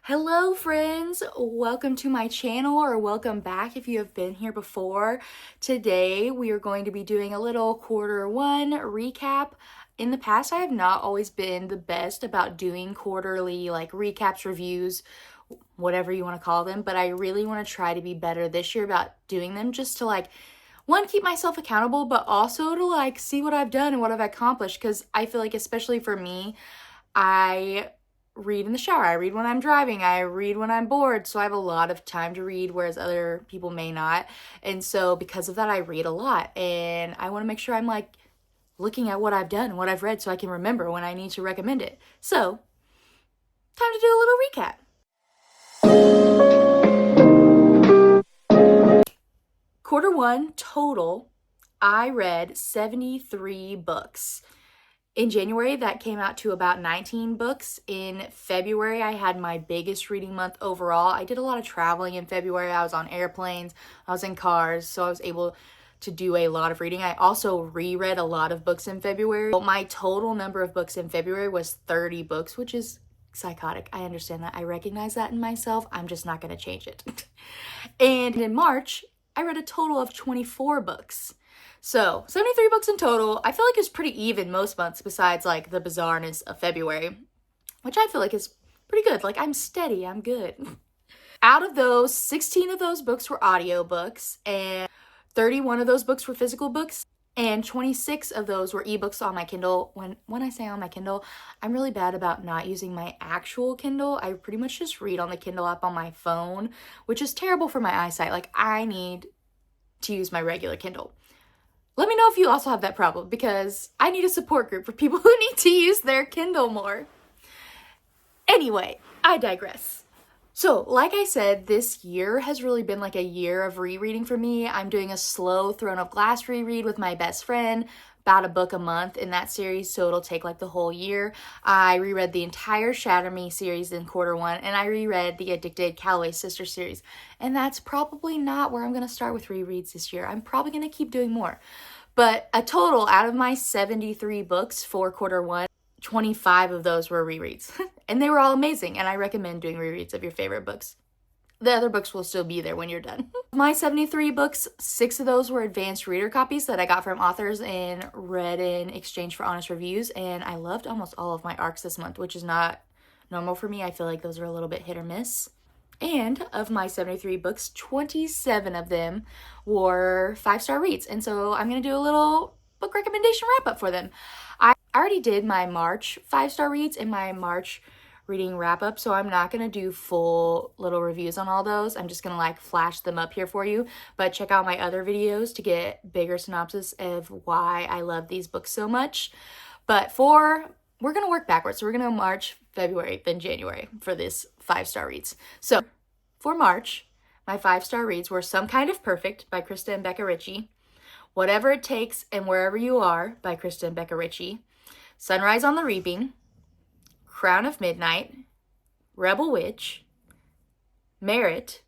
Hello friends, welcome to my channel, or welcome back if you have been here before. Today we are going to be doing a little quarter 1 recap. In the past, I have not always been the best about doing quarterly recaps, reviews, whatever you want to call them, but I really want to try to be better this year about doing them, just to one, keep myself accountable, but also to see what I've done and what I've accomplished, because I feel like, especially for me, I read in the shower, I read when I'm driving, I read when I'm bored, so I have a lot of time to read, whereas other people may not. And so because of that, I read a lot, and I want to make sure I'm looking at what I've done and what I've read so I can remember when I need to recommend it. So time to do a little recap. Quarter 1 total, I read 73 books. In January, that came out to about 19 books. In February, I had my biggest reading month overall. I did a lot of traveling in February. I was on airplanes, I was in cars, so I was able to do a lot of reading. I also reread a lot of books in February. My total number of books in February was 30 books, which is psychotic. I understand that. I recognize that in myself. I'm just not going to change it. And in March, I read a total of 24 books. So 73 books in total. I feel like it's pretty even most months, besides the bizarreness of February, which I feel like is pretty good. I'm steady, I'm good. Out of those, 16 of those books were audiobooks, and 31 of those books were physical books, and 26 of those were ebooks on my Kindle. When I say on my Kindle, I'm really bad about not using my actual Kindle. I pretty much just read on the Kindle app on my phone, which is terrible for my eyesight. I need to use my regular Kindle. Let me know if you also have that problem, because I need a support group for people who need to use their Kindle more. Anyway, I digress. So, like I said, this year has really been a year of rereading for me. I'm doing a slow Throne of Glass reread with my best friend, about a book a month in that series, so it'll take the whole year. I reread the entire Shatter Me series in quarter 1, and I reread the Addicted Calloway Sisters series. And that's probably not where I'm going to start with rereads this year. I'm probably going to keep doing more. But a total, out of my 73 books for quarter 1, 25 of those were rereads. And they were all amazing, and I recommend doing rereads of your favorite books. The other books will still be there when you're done. My 73 books, 6 of those were advanced reader copies that I got from authors and read in exchange for honest reviews, and I loved almost all of my ARCs this month, which is not normal for me. I feel like those are a little bit hit or miss. And of my 73 books, 27 of them were 5-star reads, and so I'm going to do a little book recommendation wrap-up for them. I already did my March 5-star reads in my March reading wrap-up, so I'm not going to do full little reviews on all those. I'm just going to flash them up here for you, but check out my other videos to get bigger synopsis of why I love these books so much. But we're going to work backwards, so we're going to March, February, then January for this 5-star reads. So for March, my 5-star reads were Some Kind of Perfect by Krista and Becca Ritchie, Whatever It Takes and Wherever You Are by Krista and Becca Ritchie, Sunrise on the Reaping, Crown of Midnight, Rebel Witch, Merit,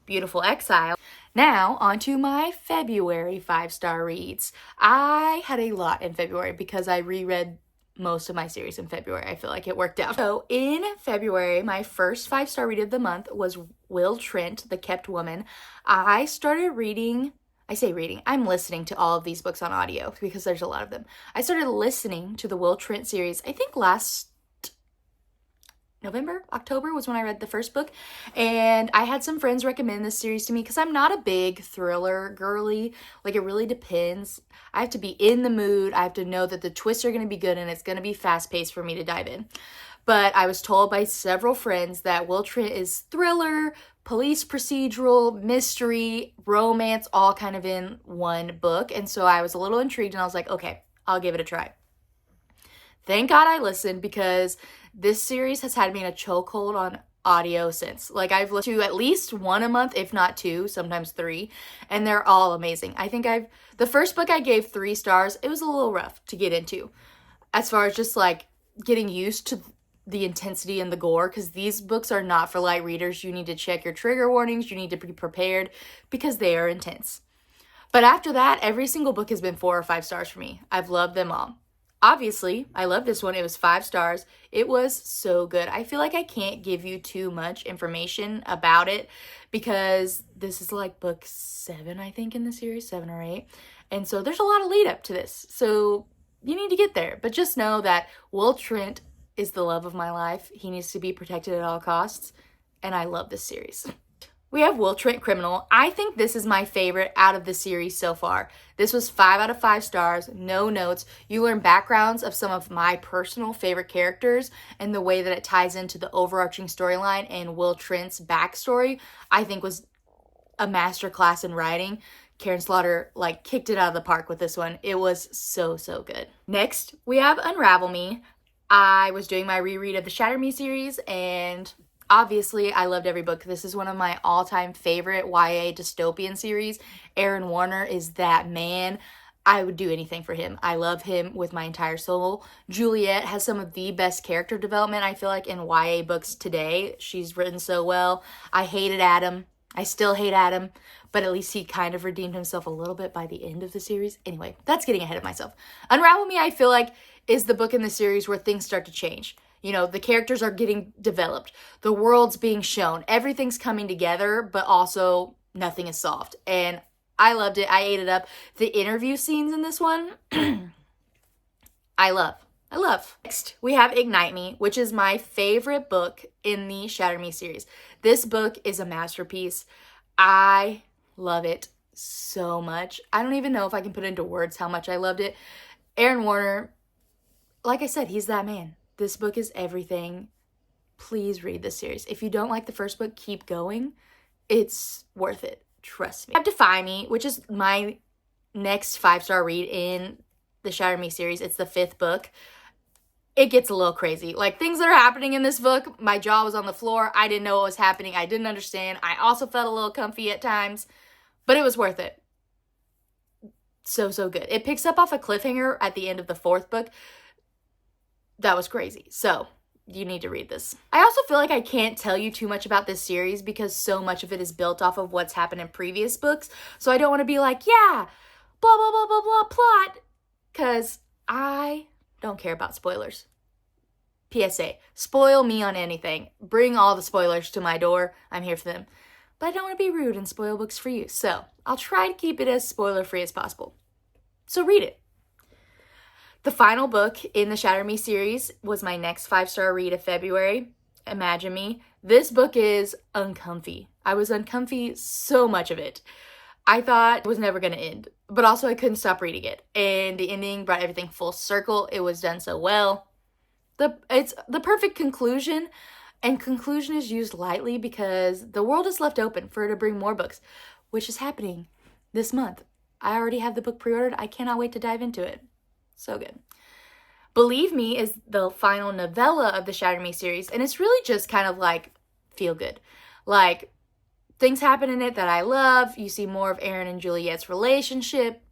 Beautiful Exile. Now, on to my February 5-star reads. I had a lot in February because I reread most of my series in February. I feel like it worked out. So in February, my first 5-star read of the month was Will Trent, The Kept Woman. I started reading... I'm listening to all of these books on audio because there's a lot of them. I started listening to the Will Trent series, I think last October was when I read the first book, and I had some friends recommend this series to me because I'm not a big thriller girly. It really depends. I have to be in the mood. I have to know that the twists are going to be good and it's going to be fast-paced for me to dive in. But I was told by several friends that Will Trent is thriller, police procedural, mystery, romance, all kind of in one book. And so I was a little intrigued, and I was like, okay, I'll give it a try. Thank God I listened, because this series has had me in a chokehold on audio since. I've listened to at least one a month, if not 2, sometimes 3, and they're all amazing. I think the first book I gave 3 stars. It was a little rough to get into as far as just getting used to the intensity and the gore, because these books are not for light readers. You need to check your trigger warnings. You need to be prepared because they are intense. But after that, every single book has been 4 or 5 stars for me. I've loved them all. Obviously, I love this one. It was 5 stars. It was so good. I feel like I can't give you too much information about it because this is like book 7, I think, in the series, 7 or 8. And so there's a lot of lead up to this. So you need to get there. But just know that Will Trent is the love of my life. He needs to be protected at all costs. And I love this series. We have Will Trent Criminal. I think this is my favorite out of the series so far. This was 5 out of 5 stars, no notes. You learn backgrounds of some of my personal favorite characters and the way that it ties into the overarching storyline, and Will Trent's backstory, I think, was a masterclass in writing. Karen Slaughter kicked it out of the park with this one. It was so, so good. Next, we have Unravel Me. I was doing my reread of the Shatter Me series, and obviously, I loved every book. This is one of my all-time favorite YA dystopian series. Aaron Warner is that man. I would do anything for him. I love him with my entire soul. Juliet has some of the best character development, I feel like, in YA books today. She's written so well. I hated Adam. I still hate Adam, but at least he kind of redeemed himself a little bit by the end of the series. Anyway, that's getting ahead of myself. Unravel Me, I feel like, is the book in the series where things start to change. You know, the characters are getting developed. The world's being shown. Everything's coming together, but also nothing is solved. And I loved it. I ate it up. The interview scenes in this one, I love. Next, we have Ignite Me, which is my favorite book in the Shatter Me series. This book is a masterpiece. I love it so much. I don't even know if I can put into words how much I loved it. Aaron Warner, like I said, he's that man. This book is everything. Please read this series. If you don't like the first book, keep going. It's worth it. Trust me. I have Defy Me, which is my next 5-star read in the Shatter Me series. It's the 5th book. It gets a little crazy. Things that are happening in this book, my jaw was on the floor. I didn't know what was happening. I didn't understand. I also felt a little comfy at times, but it was worth it. So, so good. It picks up off a cliffhanger at the end of the 4th book. That was crazy. So, you need to read this. I also feel like I can't tell you too much about this series because so much of it is built off of what's happened in previous books. So I don't want to be like, yeah, blah, blah, blah, blah, blah, plot. Because I don't care about spoilers. PSA, spoil me on anything. Bring all the spoilers to my door. I'm here for them. But I don't want to be rude and spoil books for you. So I'll try to keep it as spoiler-free as possible. So read it. The final book in the Shatter Me series was my next 5-star read of February, Imagine Me. This book is uncomfy. I was uncomfy so much of it. I thought it was never going to end, but also I couldn't stop reading it. And the ending brought everything full circle. It was done so well. It's the perfect conclusion, and conclusion is used lightly because the world is left open for her to bring more books, which is happening this month. I already have the book pre-ordered. I cannot wait to dive into it. So good. Believe Me is the final novella of the Shatter Me series, and it's really just kind of feel good. Things happen in it that I love. You see more of Aaron and Juliet's relationship,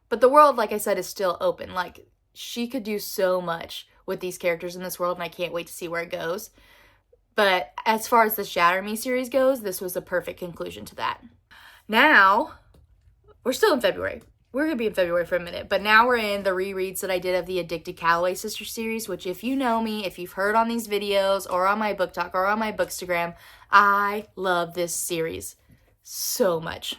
but the world, like I said, is still open. She could do so much with these characters in this world, and I can't wait to see where it goes. But as far as the Shatter Me series goes, this was a perfect conclusion to that. Now, we're still in February. We're going to be in February for a minute, but now we're in the rereads that I did of the Addicted Calloway Sisters series, which if you know me, if you've heard on these videos or on my book talk or on my Bookstagram, I love this series so much.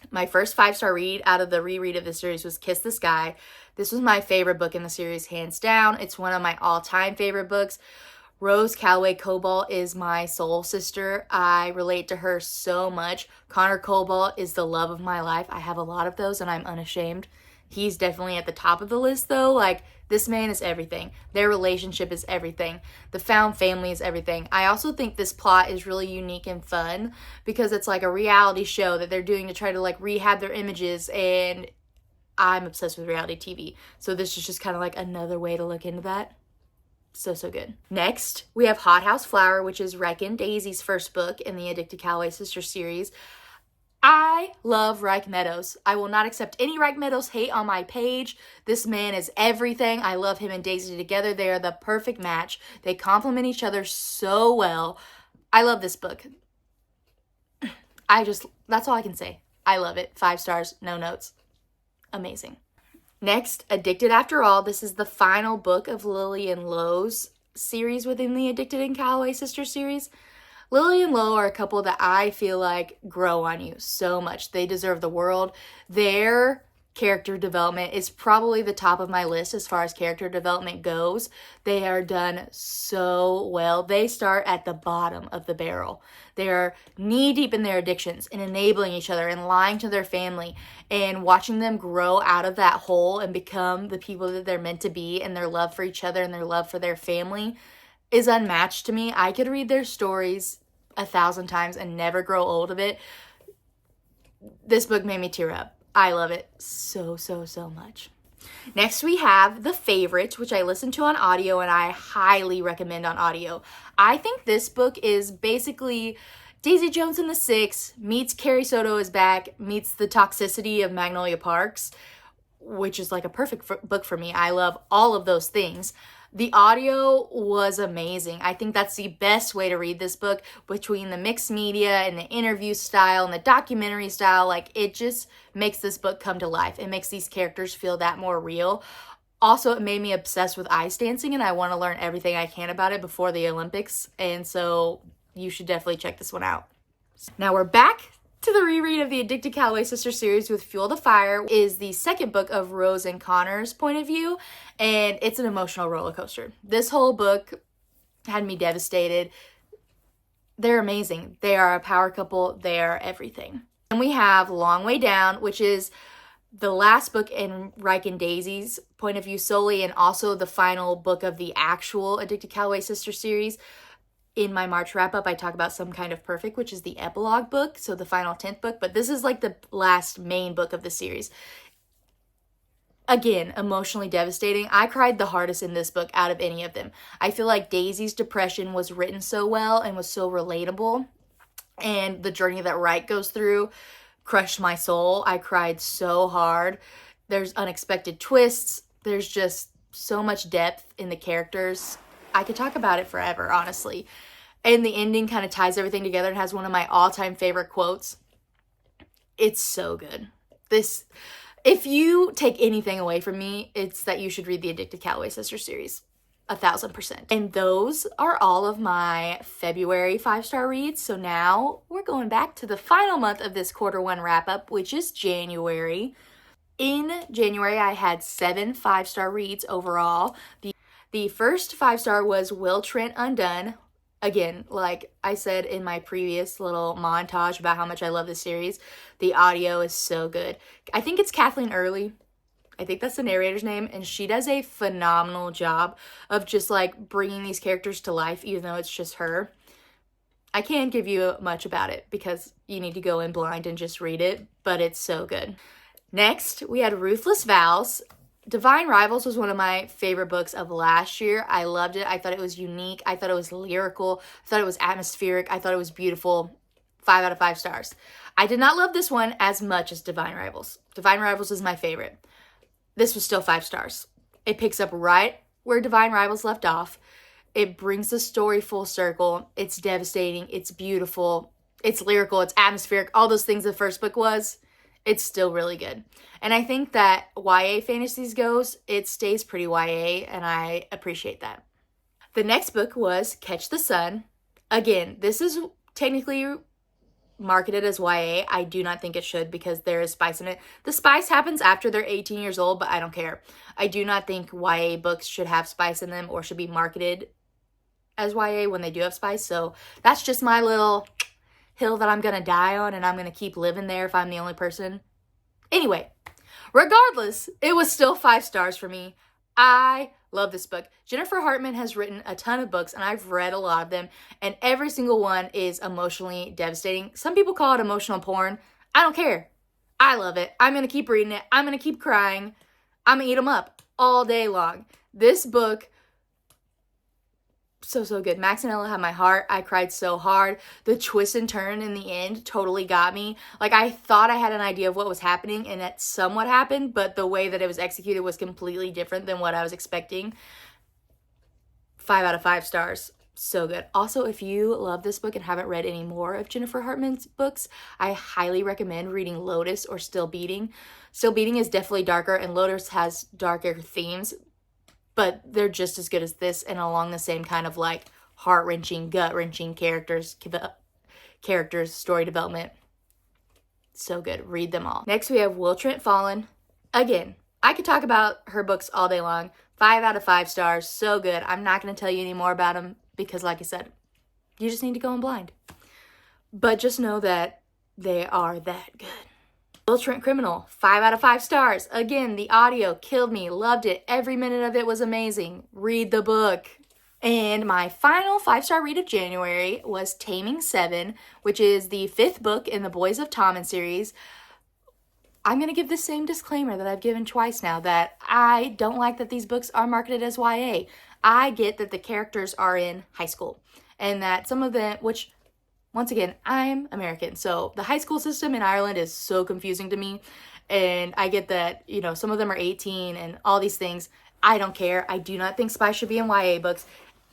My first 5-star read out of the reread of this series was Kiss the Sky. This was my favorite book in the series, hands down. It's one of my all-time favorite books. Rose Calloway Cobalt is my soul sister. I relate to her so much. Connor Cobalt is the love of my life. I have a lot of those and I'm unashamed. He's definitely at the top of the list though. This man is everything. Their relationship is everything. The found family is everything. I also think this plot is really unique and fun because it's like a reality show that they're doing to try to rehab their images, and I'm obsessed with reality TV. So this is just kind of another way to look into that. So, so good. Next, we have Hot House Flower, which is Rec and Daisy's first book in the Addicted Calloway Sisters series. I love Reich Meadows. I will not accept any Reich Meadows hate on my page. This man is everything. I love him and Daisy together. They are the perfect match. They complement each other so well. I love this book. That's all I can say. I love it. 5 stars, no notes. Amazing. Next, Addicted After All. This is the final book of Lily and Lo's series within the Addicted and Calloway Sisters series. Lily and Lo are a couple that I feel like grow on you so much. They deserve the world. Their character development is probably the top of my list as far as character development goes. They are done so well. They start at the bottom of the barrel. They are knee deep in their addictions and enabling each other and lying to their family, and watching them grow out of that hole and become the people that they're meant to be, and their love for each other and their love for their family is unmatched to me. I could read their stories 1,000 times and never grow old of it. This book made me tear up. I love it so much. Next, we have The Favorite, which I listened to on audio and I highly recommend on audio. I think this book is basically Daisy Jones and the Six meets Carrie Soto is back, meets the toxicity of Magnolia Parks, which is like a perfect book for me. I love all of those things. The audio was amazing. I think that's the best way to read this book, between the mixed media and the interview style and the documentary style. Like, it just makes this book come to life. It makes these characters feel that more real. Also, it made me obsessed with ice dancing, and I want to learn everything I can about it before the Olympics. And so you should definitely check this one out. Now we're back to the reread of the Addicted Calloway Sisters series with Fuel the Fire. Is the second book of Rose and Connor's point of view, and it's an emotional roller coaster. This whole book had me devastated. They're amazing. They are a power couple. They are everything. And we have Long Way Down, which is the last book in Reich and Daisy's point of view solely, and also the final book of the actual Addicted Calloway Sisters series. In my March wrap-up, I talk about Some Kind of Perfect, which is the epilogue book, so the final 10th book, but this is like the last main book of the series. Again, emotionally devastating. I cried the hardest in this book out of any of them. I feel like Daisy's depression was written so well and was so relatable, and the journey that Wright goes through crushed my soul. I cried so hard. There's unexpected twists. There's just so much depth in the characters. I could talk about it forever, honestly. And the ending kind of ties everything together and has one of my all-time favorite quotes. It's so good. If you take anything away from me, it's that you should read the Addicted Calloway Sisters series. 1,000%. And those are all of my February 5-star reads. So now we're going back to the final month of this quarter one wrap-up, which is January. In January, I had 7 5-star reads overall. The first 5-star was Will Trent Undone. Again, like I said in my previous little montage about how much I love this series, the audio is so good. I think it's Kathleen Early. I think that's the narrator's name, and she does a phenomenal job of just like bringing these characters to life, even though it's just her. I can't give you much about it because you need to go in blind and just read it, but it's so good. Next, we had Ruthless Vows. Divine Rivals was one of my favorite books of last year. I loved it. I thought it was unique. I thought it was lyrical. I thought it was atmospheric. I thought it was beautiful. 5 out of 5 stars. I did not love this one as much as Divine Rivals. Divine Rivals is my favorite. This was still 5 stars. It picks up right where Divine Rivals left off. It brings the story full circle. It's devastating. It's beautiful. It's lyrical. It's atmospheric. All those things the first book was. It's still really good. And I think that YA fantasies goes, it stays pretty YA, and I appreciate that. The next book was Catch the Sun. Again, this is technically marketed as YA. I do not think it should because there is spice in it. The spice happens after they're 18 years old, but I don't care. I do not think YA books should have spice in them or should be marketed as YA when they do have spice. So that's just my little hill that I'm going to die on, and I'm going to keep living there if I'm the only person. Anyway, regardless, it was still 5 stars for me. I love this book. Jennifer Hartman has written a ton of books, and I've read a lot of them, and every single one is emotionally devastating. Some people call it emotional porn. I don't care. I love it. I'm going to keep reading it. I'm going to keep crying. I'm going to eat them up all day long. This book, so good. Max and Ella had my heart. I cried so hard. The twist and turn in the end totally got me. Like, I thought I had an idea of what was happening, and that somewhat happened, but the way that it was executed was completely different than what I was expecting. 5 out of 5 stars. So good. Also, if you love this book and haven't read any more of Jennifer Hartman's books, I highly recommend reading Lotus or Still Beating. Still Beating is definitely darker, and Lotus has darker themes, but they're just as good as this and along the same kind of like heart-wrenching, gut-wrenching characters, story development. So good. Read them all. Next, we have Will Trent Fallen. Again, I could talk about her books all day long. 5 out of 5 stars. So good. I'm not going to tell you any more about them because, like I said, you just need to go in blind. But just know that they are that good. Will Trent Criminal. 5 out of 5 stars. Again, the audio killed me. Loved it. Every minute of it was amazing. Read the book. And my final 5-star read of January was Taming 7, which is the 5th book in the Boys of Tommen series. I'm going to give the same disclaimer that I've given twice now, that I don't like that these books are marketed as YA. I get that the characters are in high school, and that some of them, which, once again, I'm American, so the high school system in Ireland is so confusing to me, and I get that, you know, some of them are 18 and all these things. I don't care. I do not think Spice should be in YA books.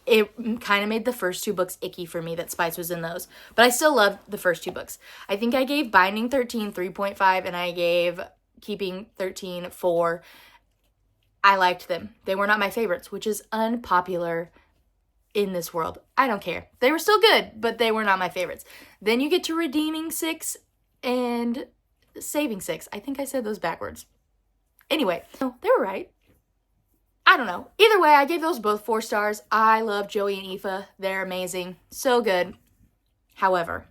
It kind of made the first 2 books icky for me that Spice was in those. But I still loved the first 2 books. I think I gave Binding 13 3.5 and I gave Keeping 13 4. I liked them. They were not my favorites, which is unpopular in this world. I don't care. They were still good, but they were not my favorites. Then you get to Redeeming 6 and Saving 6. I think I said those backwards. Anyway, no, they were right. I don't know. Either way, I gave those both 4 stars. I love Joey and Aoife. They're amazing. So good. However,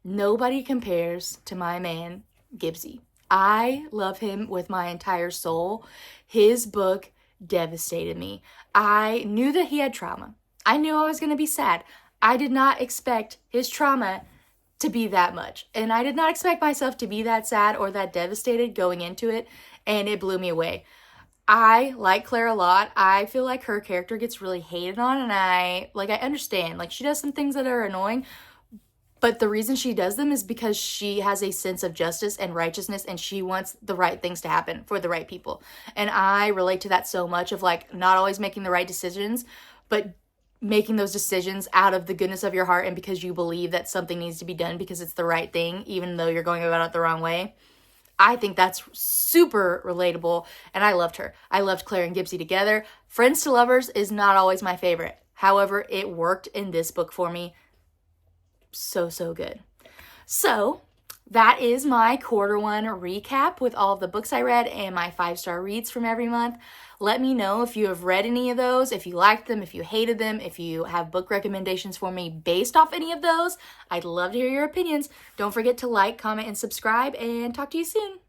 nobody compares to my man, Gibbsy. I love him with my entire soul. His book devastated me. I knew that he had trauma. I knew I was going to be sad. I did not expect his trauma to be that much. And I did not expect myself to be that sad or that devastated going into it. And it blew me away. I like Claire a lot. I feel like her character gets really hated on, and I understand. Like, she does some things that are annoying, but the reason she does them is because she has a sense of justice and righteousness, and she wants the right things to happen for the right people. And I relate to that so much, of like not always making the right decisions, but making those decisions out of the goodness of your heart and because you believe that something needs to be done because it's the right thing, even though you're going about it the wrong way. I think that's super relatable, and I loved her. I loved Claire and Gibbsy together. Friends to Lovers is not always my favorite. However, it worked in this book for me. So, so good. So, that is my Q1 recap with all of the books I read and my 5-star reads from every month. Let me know if you have read any of those, if you liked them, if you hated them, if you have book recommendations for me based off any of those. I'd love to hear your opinions. Don't forget to like, comment, and subscribe, and talk to you soon.